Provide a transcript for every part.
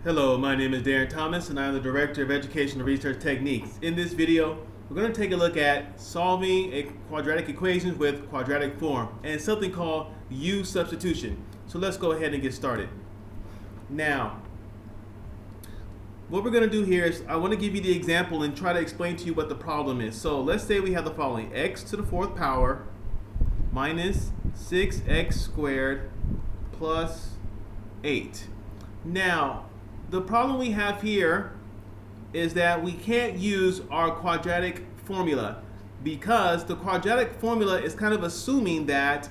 Hello, my name is Darren Thomas and I'm the Director of Educational Research Techniques. In this video, we're going to take a look at solving a quadratic equation with quadratic form and something called U substitution. So let's go ahead and get started. Now, what we're going to do here is I want to give you the example and try to explain to you what the problem is. So let's say we have the following: x to the fourth power minus 6x squared plus 8. Now, the problem we have here is that we can't use our quadratic formula because the quadratic formula is kind of assuming that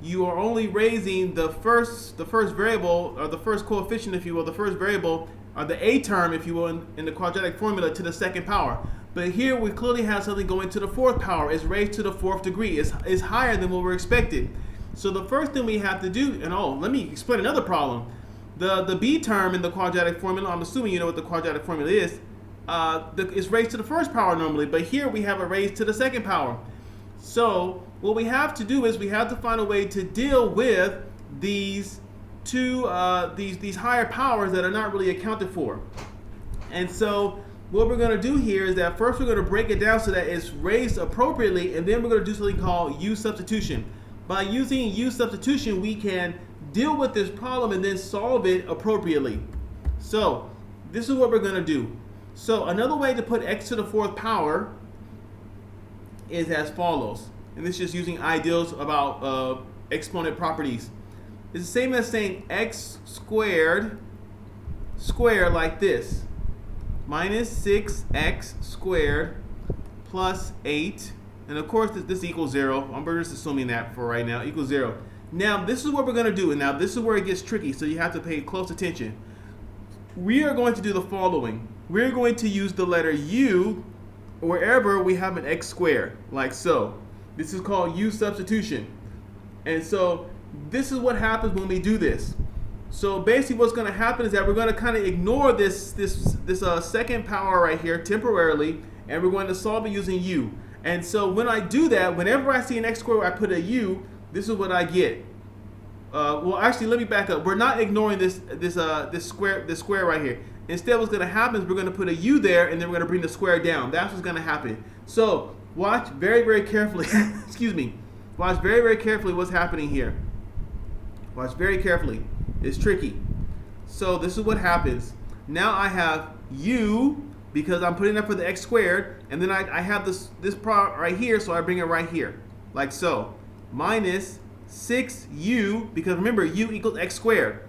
you are only raising the first variable, or the first coefficient, if you will, the first variable, or the a term, if you will, in the quadratic formula to the second power. But here we clearly have something going to the fourth power. It's raised to the fourth degree. It's higher than what we're expected. So the first thing we have to do, and let me explain another problem. The b term in the quadratic formula, I'm assuming you know what the quadratic formula is, it's raised to the first power normally, but here we have it raised to the second power. So what we have to do is we have to find a way to deal with these two these higher powers that are not really accounted for. And so what we're going to do here is that first we're going to break it down so that it's raised appropriately, and then we're going to do something called U substitution. By using U substitution, we can deal with this problem and then solve it appropriately. So this is what we're going to do. So another way to put x to the fourth power is as follows, and this is just using ideals about exponent properties. It's the same as saying x squared like this, minus 6x squared plus 8, and of course this equals 0. I'm just assuming that for right now equals 0. Now this is what we're going to do, and now this is where it gets tricky, so you have to pay close attention. We are going to do the following. We're going to use the letter u wherever we have an x squared, like so. This is called U substitution. And so this is what happens when we do this. So basically what's going to happen is that we're going to kind of ignore this second power right here temporarily, and we're going to solve it using u. And so when I do that, whenever I see an x squared where I put a u, this is what I get. Well, actually, let me back up. We're not ignoring this square right here. Instead, what's going to happen is we're going to put a u there, and then we're going to bring the square down. That's what's going to happen. So watch very, very carefully. Excuse me. Watch very, very carefully what's happening here. Watch very carefully. It's tricky. So this is what happens. Now I have u because I'm putting up for the x squared, and then I have this part right here, so I bring it right here, like so. Minus 6u, because remember u equals x squared,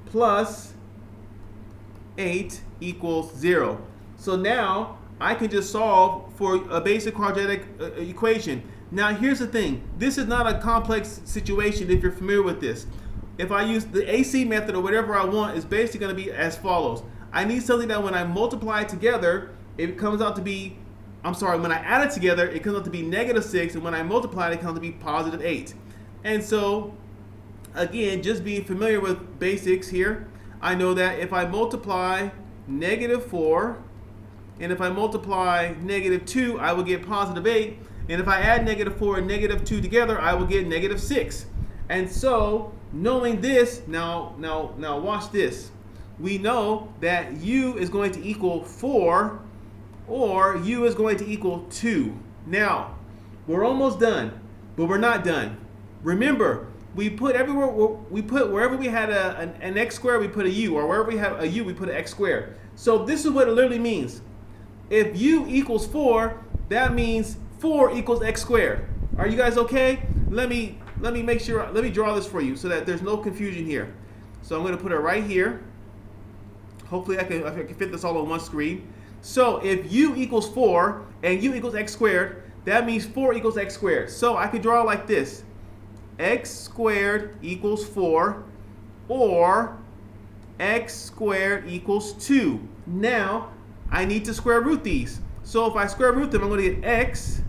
plus 8 equals 0. So now I can just solve for a basic quadratic equation. Now here's the thing. This is not a complex situation if you're familiar with this. If I use the AC method or whatever I want, it's basically going to be as follows. I need something that when I multiply it together, it comes out to be, when I add it together, it comes out to be -6, and when I multiply it, it comes out to be positive 8. And so, again, just being familiar with basics here, I know that if I multiply -4, and if I multiply -2, I will get positive 8. And if I add -4 and -2 together, I will get -6. And so, knowing this, now watch this. We know that u is going to equal 4, or u is going to equal 2. Now, we're almost done, but we're not done. Remember, we put wherever we had an x squared, we put a u, or wherever we have a u, we put an x squared. So this is what it literally means. If u equals 4, that means 4 equals x squared. Are you guys okay? Let me make sure. Let me draw this for you so that there's no confusion here. So I'm going to put it right here. Hopefully I can fit this all on one screen. So if u equals 4 and u equals x squared, that means 4 equals x squared. So I could draw it like this. X squared equals 4, or x squared equals 2. Now I need to square root these. So if I square root them, I'm going to get x.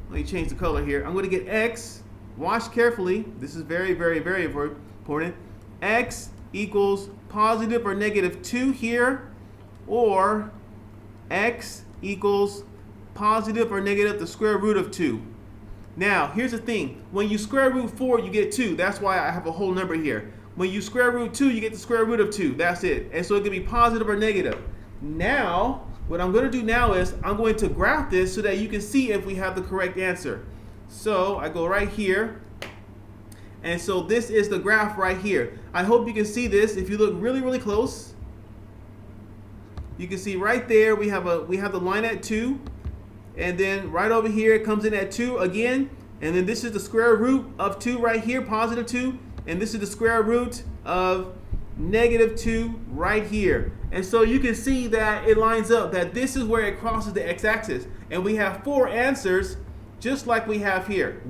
Let me change the color here. I'm going to get x. Watch carefully. This is very, very, very important. X equals positive or -2 here, or x equals positive or negative the square root of 2. Now, here's the thing. When you square root 4, you get 2. That's why I have a whole number here. When you square root 2, you get the square root of 2. That's it. And so it can be positive or negative. Now, what I'm going to do now is I'm going to graph this so that you can see if we have the correct answer. So I go right here. And so this is the graph right here. I hope you can see this. If you look really, really close, you can see right there we have the line at 2. And then right over here it comes in at 2 again. And then this is the square root of 2 right here, positive 2. And this is the square root of negative 2 right here. And so you can see that it lines up, that this is where it crosses the x-axis. And we have 4 answers just like we have here.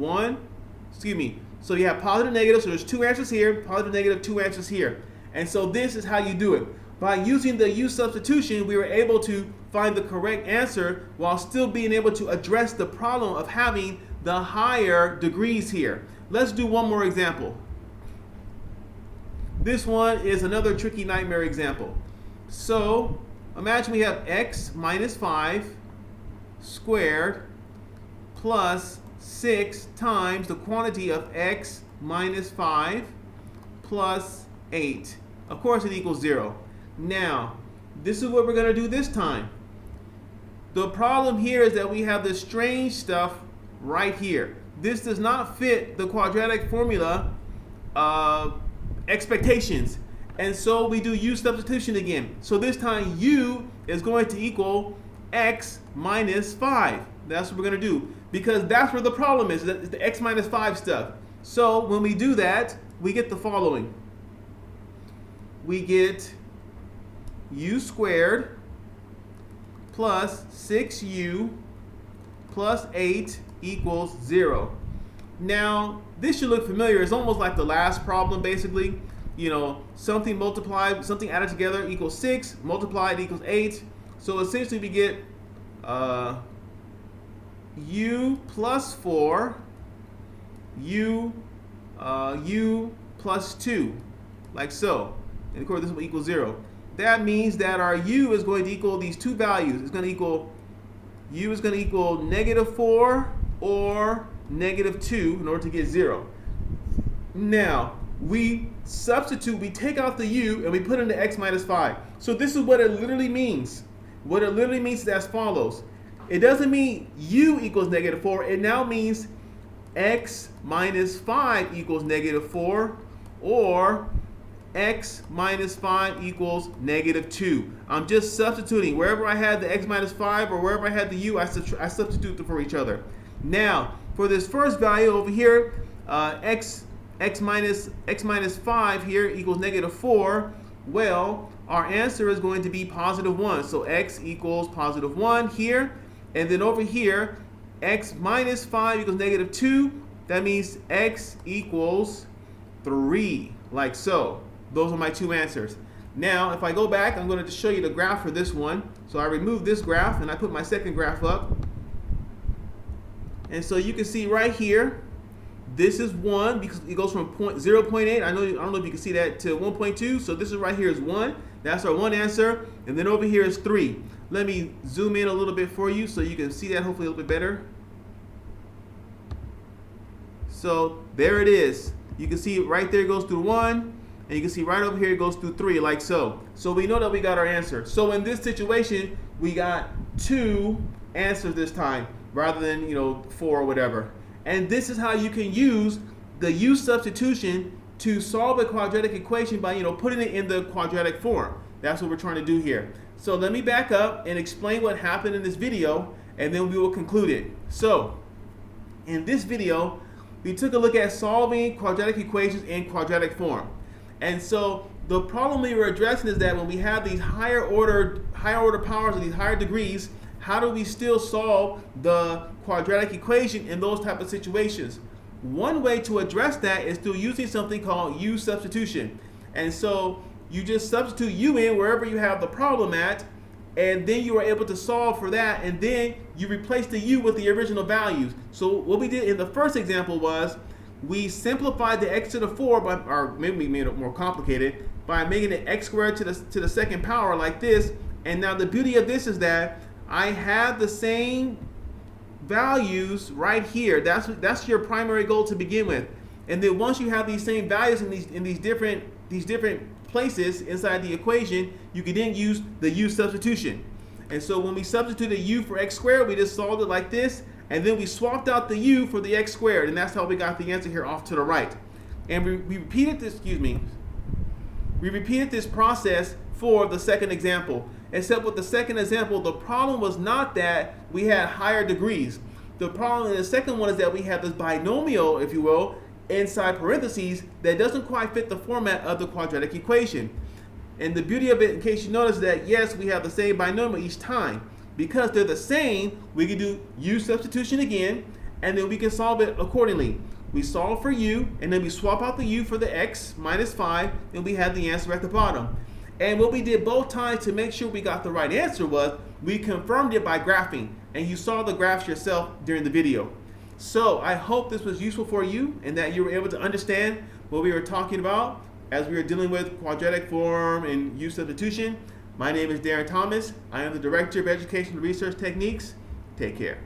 So you have positive, negative, so there's 2 answers here, positive, negative, 2 answers here. And so this is how you do it. By using the U substitution, we were able to find the correct answer while still being able to address the problem of having the higher degrees here. Let's do one more example. This one is another tricky nightmare example. So imagine we have x minus 5 squared plus 6 times the quantity of x minus 5 plus 8. Of course it equals 0. Now, this is what we're going to do this time. The problem here is that we have this strange stuff right here. This does not fit the quadratic formula expectations. And so we do U substitution again. So this time U is going to equal x minus 5. That's what we're going to do. Because that's where the problem is. It's the x minus 5 stuff. So when we do that, we get the following. We get U squared plus 6u plus 8 equals 0. Now, this should look familiar. It's almost like the last problem, basically. You know, something multiplied, something added together equals 6, multiplied equals 8. So essentially we get u plus 4, u plus 2, like so. And of course this will equal 0. That means that our u is going to equal these two values. It's going to equal, u is going to equal negative 4 or negative 2 in order to get 0. Now, we substitute, we take out the u and we put in the x minus 5. So this is what it literally means. What it literally means is as follows. It doesn't mean u equals negative 4. It now means x minus 5 equals negative 4 or x minus 5 equals negative 2. I'm just substituting. Wherever I had the x minus 5 or wherever I had the u, I substitute them for each other. Now, for this first value over here, x minus 5 here equals negative 4. Well, our answer is going to be positive 1. So x equals positive 1 here. And then over here, x minus 5 equals negative 2. That means x equals 3, like so. Those are my two answers. Now, if I go back, I'm going to show you the graph for this one. So I remove this graph and I put my second graph up. And so you can see right here, this is 1 because it goes from 0.8. I don't know if you can see that, to 1.2. So this is right here is 1. That's our one answer. And then over here is 3. Let me zoom in a little bit for you so you can see that hopefully a little bit better. So there it is. You can see right there it goes through 1. And you can see right over here it goes through 3, like so. So we know that we got our answer. So in this situation, we got 2 answers this time rather than 4 or whatever. And this is how you can use the U substitution to solve a quadratic equation by putting it in the quadratic form. That's what we're trying to do here. So let me back up and explain what happened in this video, and then we will conclude it. So in this video, we took a look at solving quadratic equations in quadratic form. And so the problem we were addressing is that when we have these higher order powers or these higher degrees, how do we still solve the quadratic equation in those type of situations? One way to address that is through using something called U substitution. And so you just substitute U in wherever you have the problem at, and then you are able to solve for that, and then you replace the U with the original values. So what we did in the first example was we simplified the x to the 4, or maybe we made it more complicated, by making it x squared to the second power like this. And now the beauty of this is that I have the same values right here. That's your primary goal to begin with. And then once you have these same values in these different places inside the equation, you can then use the u substitution. And so when we substituted u for x squared, we just solved it like this, and then we swapped out the u for the x squared, and that's how we got the answer here off to the right. And we repeated this, we repeated this process for the second example. Except with the second example, the problem was not that we had higher degrees. The problem in the second one is that we have this binomial, if you will, inside parentheses that doesn't quite fit the format of the quadratic equation. And the beauty of it, in case you notice, that yes, we have the same binomial each time. Because they're the same, we can do u substitution again, and then we can solve it accordingly. We solve for u, and then we swap out the u for the x minus 5, and we have the answer at the bottom. And what we did both times to make sure we got the right answer was we confirmed it by graphing, and you saw the graphs yourself during the video. So I hope this was useful for you and that you were able to understand what we were talking about as we were dealing with quadratic form and u substitution. My name is Darren Thomas. I am the Director of Education and Research Techniques. Take care.